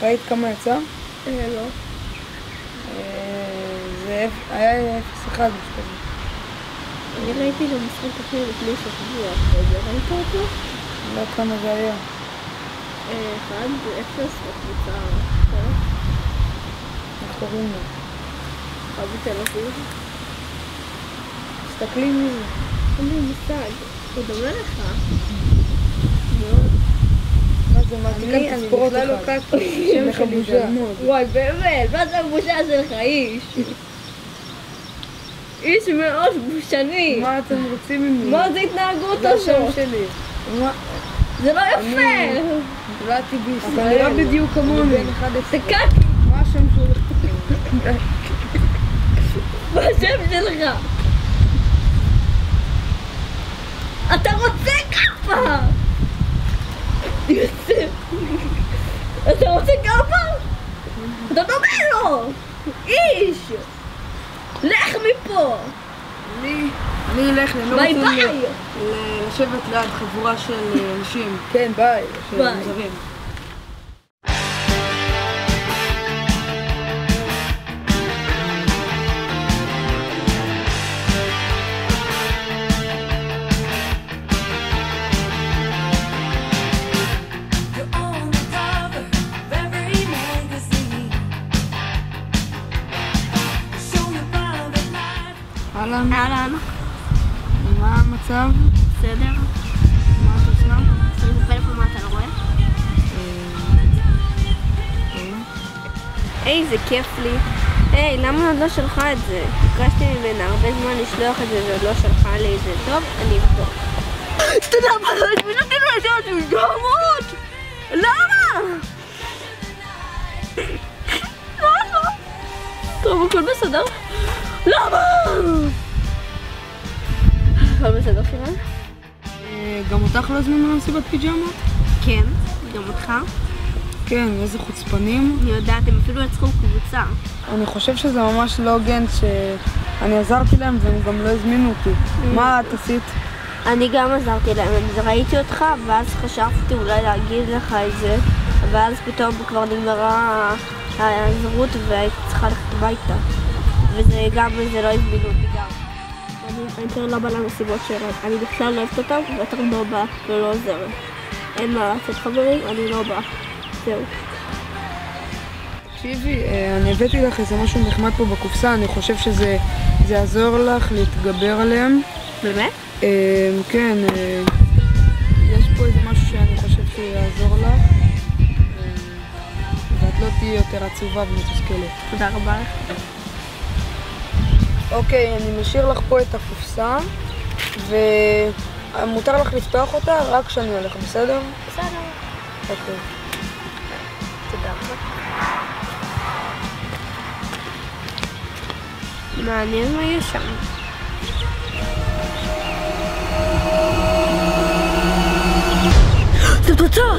ראית כמה יצא? לא. זה היה 0-1 בשביל. אני ראיתי גם משחק אחר לפני שבוע, ראית אותו? לא כמה זה היה. 1-0 לקבוצה. איך קוראים לו? מכבי תל אביב. תסתכלי מי זה. אין לי מושג. הוא דומה לך. מה זה, מה תיקן תספורות אחד? לא קקלי. שם לך בושה. וואי, באמת, מה זה הבושה שלך, איש? איש מאוד בושני. מה אתם רוצים ממני? מה זה התנהגות זה השם הזאת? שלי. זה לא יפה. נולדתי בישראל. אתה נראה בדיוק כמוני. זה קקלי. מה השם שלך? מה השם שלך? אתה רוצה כאפה! אתה רוצה כאפה? אתה דומה לו! איש! לך מפה! אני אלך, אני לא ביי רוצה ביי! לשבת ליד חבורה של אנשים. כן, ביי. של ביי. מוזרים. אהלן, אהלן, מה המצב? בסדר? מה את עושה? צריך בפלאפון, מה אתה לא רואה? היי, זה כיף לי. היי, למה עוד לא שלחה את זה? ביקשתי ממנה הרבה זמן לשלוח את זה ועוד לא שלחה לי את זה. טוב, אני אבדוק. תודה רבה, לא הזמינו אותי לעשות מגמות! למה? למה? טוב, הכל בסדר? למה? הכל בסדר, סימן? גם אותך לא הזמינו למסיבת פיג'מות? כן, גם אותך. כן, איזה חוצפנים. אני יודעת, הם אפילו יצחו קבוצה. אני חושב שזה ממש לא הוגן שאני עזרתי להם והם גם לא הזמינו אותי. מה את עשית? אני גם עזרתי להם, אז ראיתי אותך, ואז חשבתי אולי להגיד לך את זה, ואז פתאום כבר נגמרה העזרות והייתי צריכה ללכת הביתה. וזה גם, זה לא הזמינו אותי גם. אני יותר לא באה למסיבות שלהם, אני בכלל לא אוהבת אותם, ויותר לא באה ולא עוזרת. אין מה לעשות חברים, אני לא באה. זהו. תקשיבי, אני הבאתי לך איזה משהו נחמד פה בקופסה, אני חושב שזה יעזור לך להתגבר עליהם. באמת? כן, יש פה איזה משהו שאני חושב שיעזור לך, ואת לא תהיי יותר עצובה ומתוסכלת. תודה רבה לך. אוקיי, אני משאיר לך פה את הקופסה, ומותר לך לפתוח אותה רק כשאני הולך, בסדר? בסדר. אוקיי. תודה רבה. מעניין מה יש שם. זה תוצר!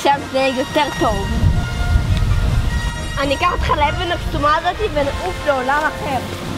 שם זה יותר טוב. אני אקח אותך לאבן הקסומה הזאת ונעוף לעולם אחר.